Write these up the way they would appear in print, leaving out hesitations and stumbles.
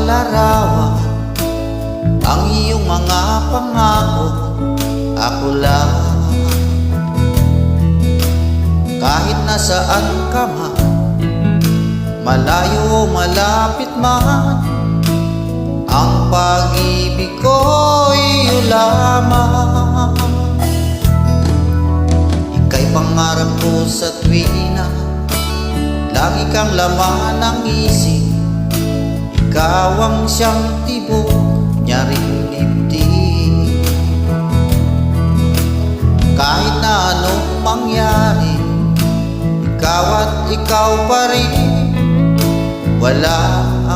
malarawan ang iyong mga pangako, ako lang. Kahit nasaan ka man, malayo o malapit man, ang pag-ibig ko'y iyo lamang. Ika'y pangarap ko sa tuwina, lagi kang laman ng isip. Ikaw ang siyang tibok, nyaring dibdib. Kahit na anong mangyari, ikaw at ikaw pa rin. Wala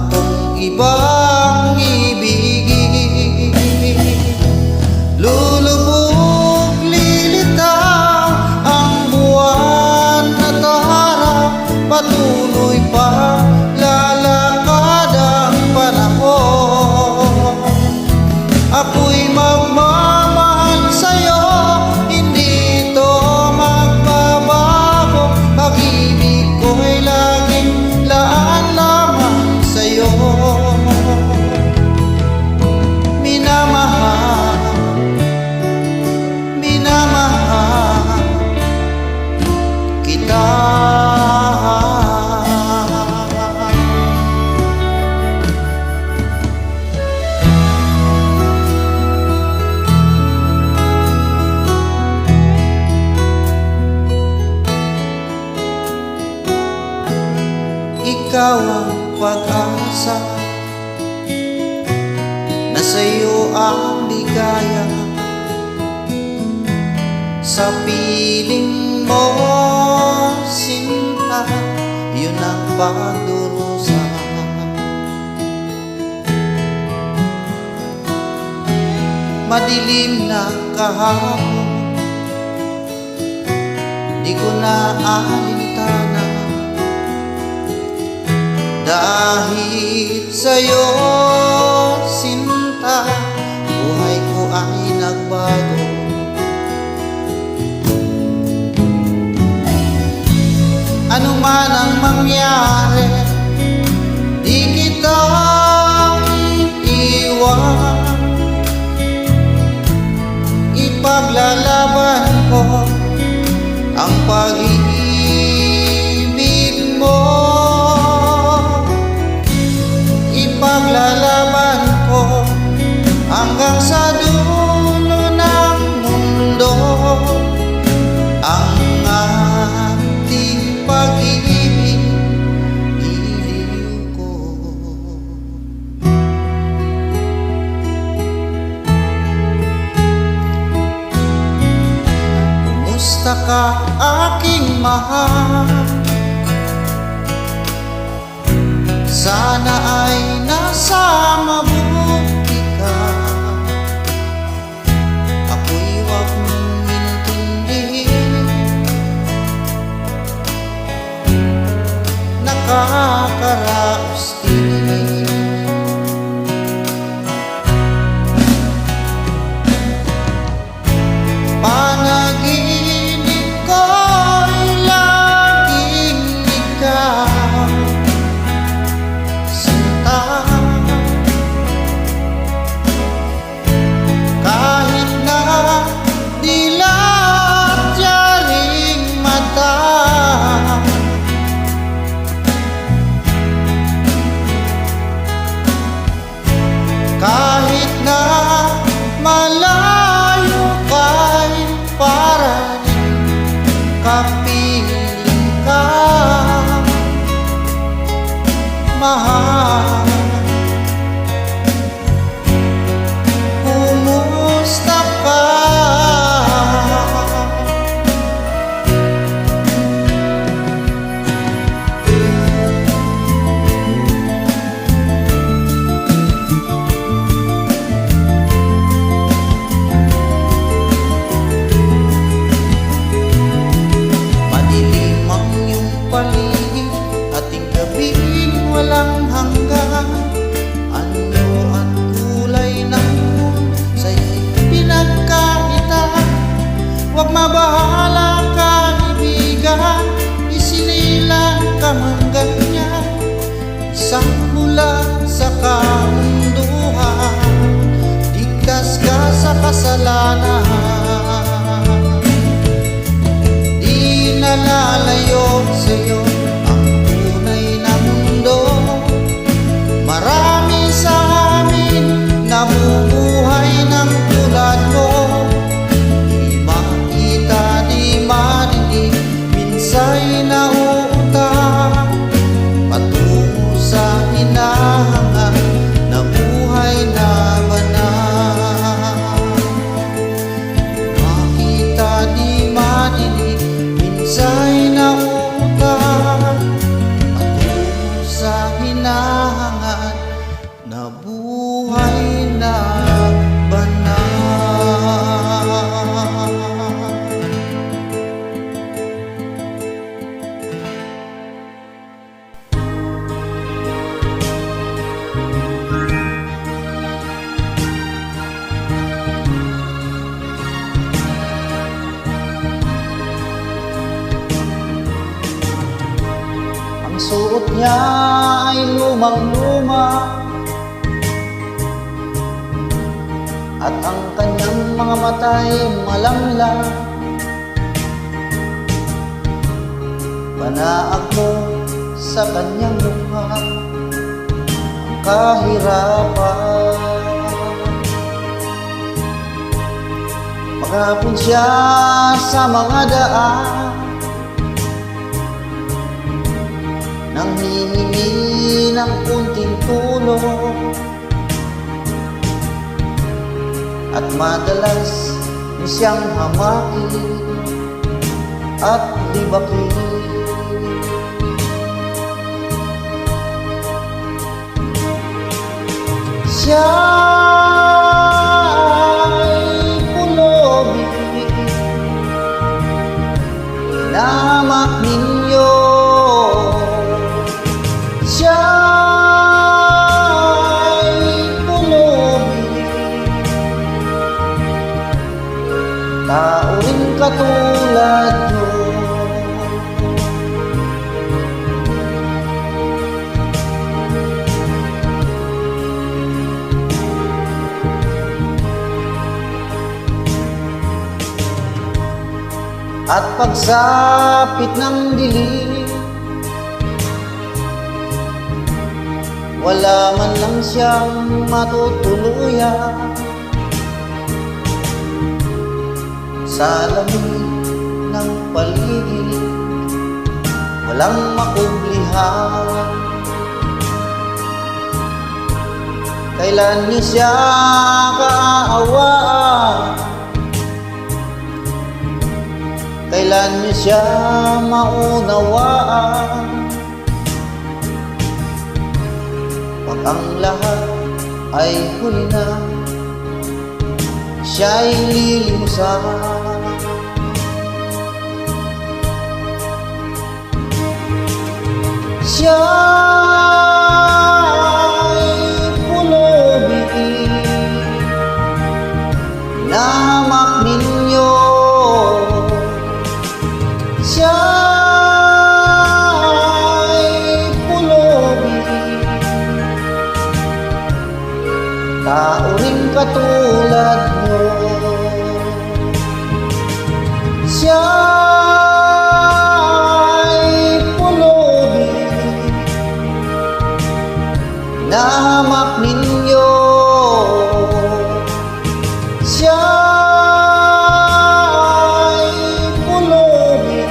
akong ibang ibigin. Lulubog, lilitaw ang buwan at harap, patuloy pa lalakad ang panahon. Ako'y magmamahal sa'yo, hindi ito magbabago. Pag-ibig ko'y laging laan lamang sa'yo. Minamahal, minamahal kita. Ikaw ang pag-asa, na sa'yo ang ligaya. Sa piling mo, sinta, yun ang pagdurusa. Madilim na kahapon, di ko na alintana. Dahil sa'yo, sinta, buhay ko ay nagbago. Ano man ang mangyari, di kita iiwan. Ipaglalaban ko ang pag-ibig mo. Ipaglalaban ko hanggang sa dulo ng mundo ang ating pag-ibig, iliw ko. Kumusta ka, aking mahal? Sana ay nasa mabuti ka. Ako'y huwag mong intindihin, nakakaraos din. Panaginip ko'y laging ikaw, kahit na dilat yaring mata. Kahit na malayo ka'y para rin kapiling ka, mahal. Kumusta ka? Madilim ang iyong paligid, ating gabing walang hanggan. kasalanan. Di nalalayo sa'yo ang tunay na mundo. Marami sa amin nabubuhay ng tulad mo. Di makita, di marinig, minsa'y nauutang patungo sa hinahangan na buhay na banal. Makita, di marinig, minsa'y nauutang patungo sa hinahangan na buhay na banal. Ang suot niya ay lumang-luma at ang kanyang mga mata'y malamlang. Panaag mo sa kanyang mukha ang kahirapan. Maghapon siya sa mga daan, nang hihingi ng kunting tulong, at madalas ni siyang hamakin at libakin. Siya'y pulobin, hinamak ninyo. Siya'y pulobin, tao rin katulad nyo. At pagsapit ng dilim, wala man lang siyang matutuluyan. Sa lamig ng paligid, walang makublihan. Kailan niyo siya kaaawaan? Kailan niyo siya maunawaan? Pag ang lahat ay huli na, siya'y lilimusan. Siya'y pulobin, hinamak ninyo. Siya'y pulobin, tao rin katulad nyo. Siya'y pulobin, hinamak ninyo. Siya'y pulobin,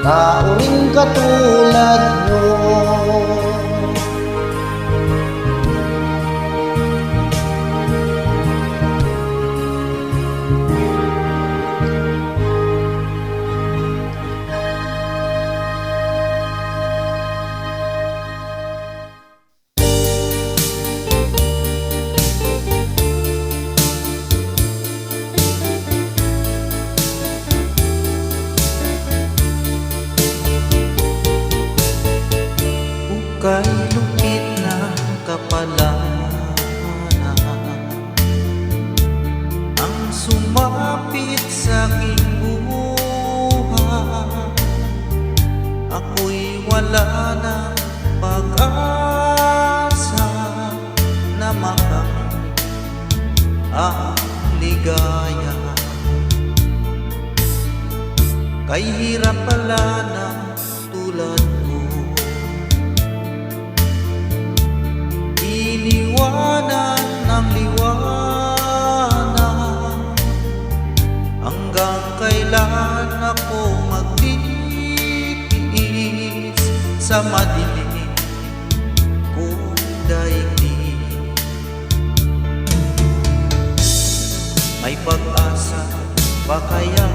tao rin katulad nyo. Kay lupit na kapalaran ang sumapit sa aking buhay. Ako'y wala na pag-asa na makapagpagumpayan. ang ligaya. Kay hirap pala ng tulad ko, iniwanan ng liwanag. Hanggang kailan ako magtitiis sa madilim kong daigdig? May pag-asa ba kaya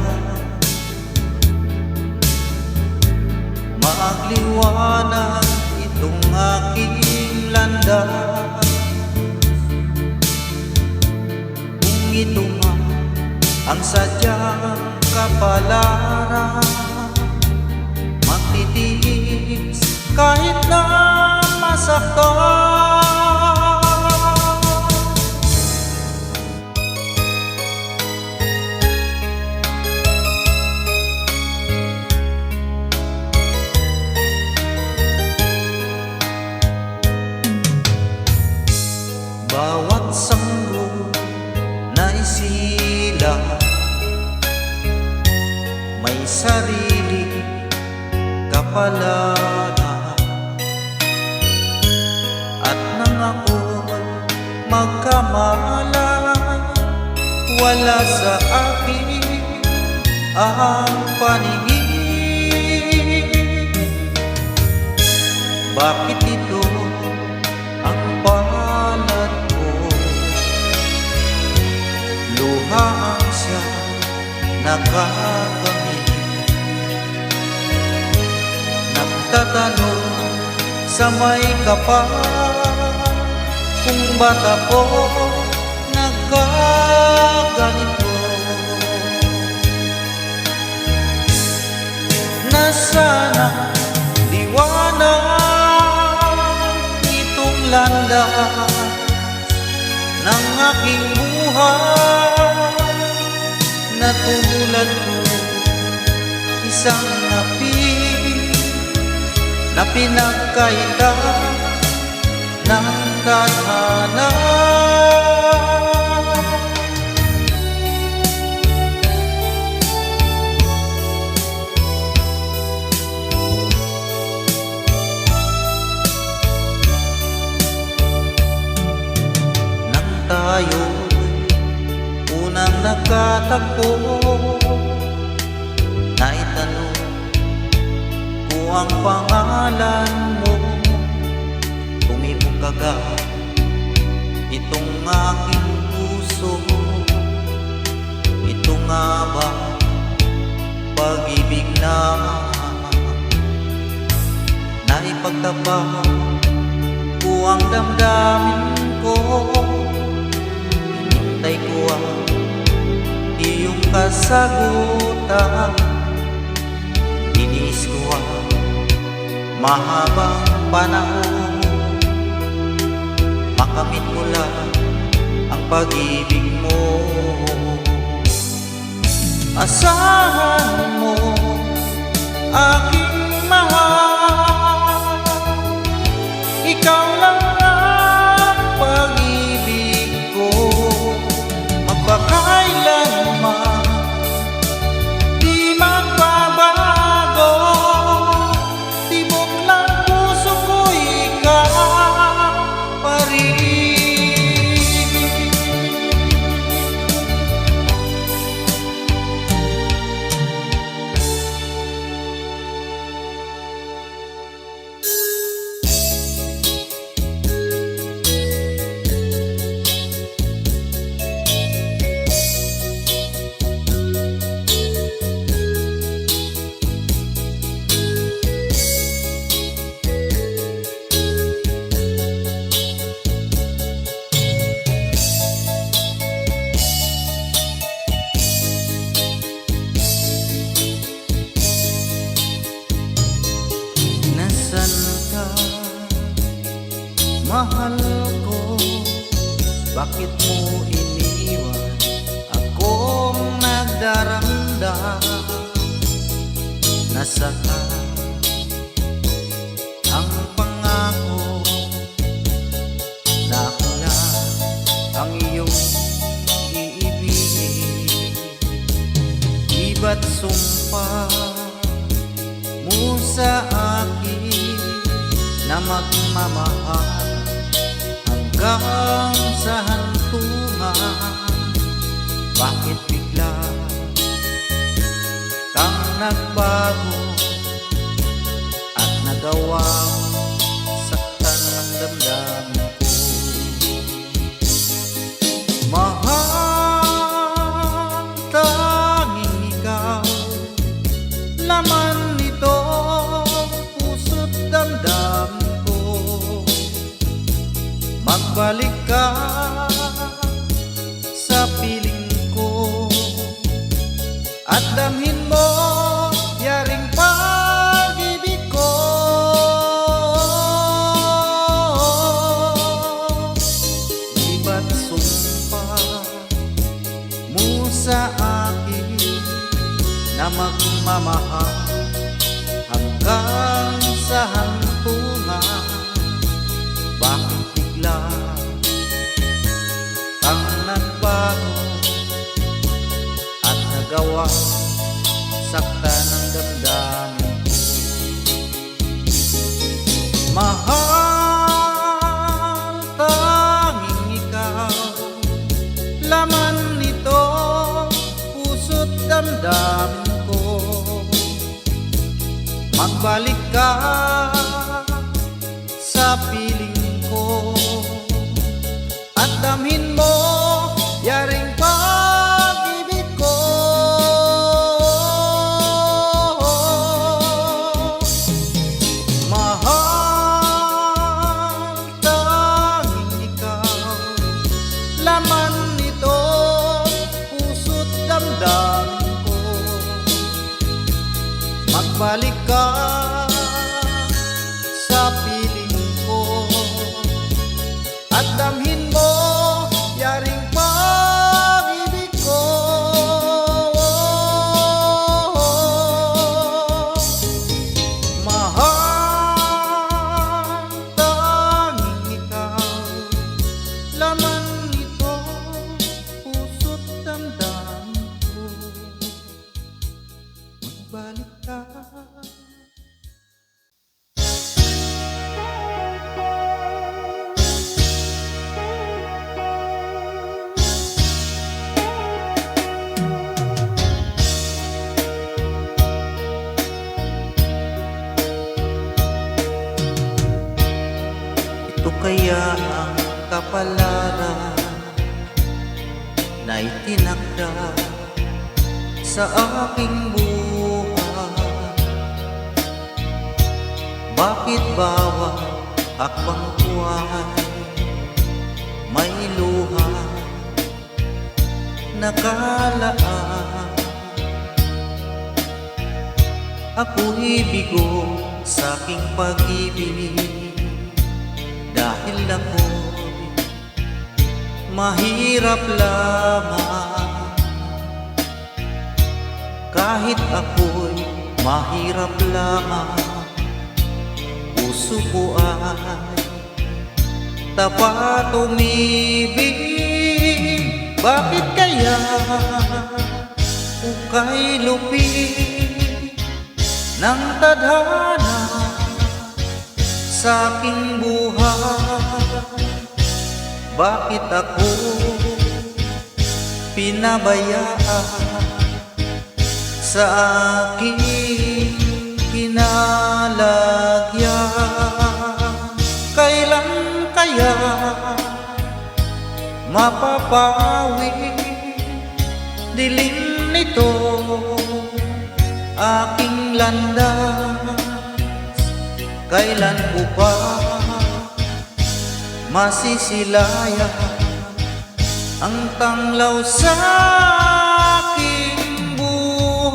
magliwanag itong aking landas? Kung ito man ang sadyang kapalaran, magtitiis kahit na masaktan. Bawat sanggol na isila may sarili kapalaran, at nang ako'y magkamalay, wala sa akin ang paningin. Bakit ito ang palad ko? Luha ang siya nakakamit. Nagtatanong sa may kapal, kung ba't ako nagkaganito? Nasaan liwanag itong landas ng aking buhay, na tulad ko isang napi na pinagkaita ng tadhana. Nang tayo'y unang nagkatagpo, naitanong ko ang pangalan mo. Tumibok agad itong aking puso. Ito nga ba pag-ibig na naipagtapat ko ang damdamin ko? Hinintay ko ang iyong kasagutan. Iniis ko ang mahabang panahon, makamit mo lang ang pag-ibig mo. Asahan mo aking mahal, ikaw lang ang pag-ibig ko. Magpakailanman di magbabago, tibok ng puso ko ikaw pa rin. Mahal ko, bakit mo iniwan akong nagdaranda? Nasaan ang pangako na ako na ang iyong sa akin na magmamahal hanggang sa hantungan. Bakit bigla kang nagbago at nagawang saktan ng damdamin ko? Mahal, tanging ikaw, laman nito puso't damdamin ko. Magbalik ka sa piling ko at damhin mo yaring pag-ibig ko. Iba't sumpa mo sa akin na magmamahal hanggang sa hantungan. Bakit bigla kang nagbago at nagawa sakta ng damdamin ko? Mahal, tanging ikaw, laman nito puso't damdamin ko. Magbalik ka sa piling ko at damhin mo yaring pag-ibig ko. Mahal, tanging ikaw, laman nito puso't damdamin ko. Magbalik ka sa piling ko at damhin mo yaring pag-ibig ko. Mahal, tanging ikaw, laman nito puso't damdamin ko. Magbalik ka. Ito kaya ang kapalaran na itinakda sa aking buhay? Bakit bawat hakbang ko ay may luha nakalaan? Ako'y bigo sa aking pag-ibig dahil ako'y mahirap lamang. Kahit ako'y mahirap lamang, puso ko ay tapat umibig. Bakit kaya ukay lupit ng tadhana sa aking buhay? Bakit ako pinabayaan sa aking kinalagyan? Kailan kaya mapapawi dilim nito aking landas? Kailan ko pa masisilayan ang tanglaw sa aking buhay?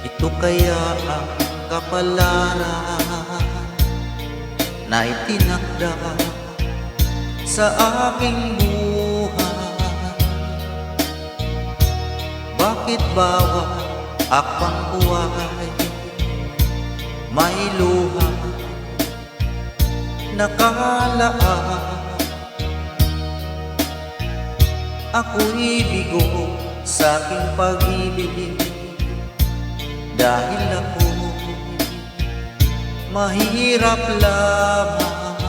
Ito kaya ang kapalaran na itinakda sa aking buhay? Bakit bawat hakbang ko ay may luha nakalaan? ako'y bigo sa aking pag-ibig, dahil ako mahirap lamang.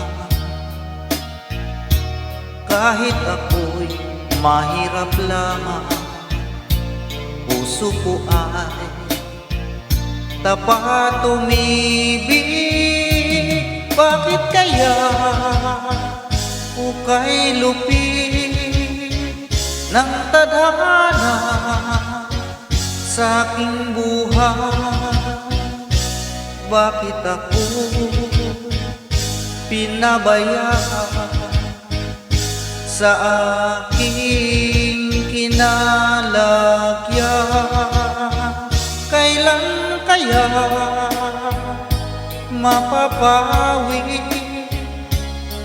Kahit ako'y mahirap lamang, puso ko ay tapat umibig. Bakit kaya ukay lupit ng tadhana sa aking buhay? Bakit ako pinabayaan sa aking kinalagyan? Kailan kaya mapapawi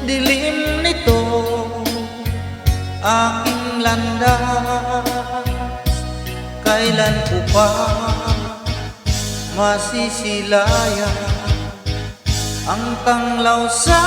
dilim nito aking landas? Kailan ko pa masisilayan ang tanglaw sa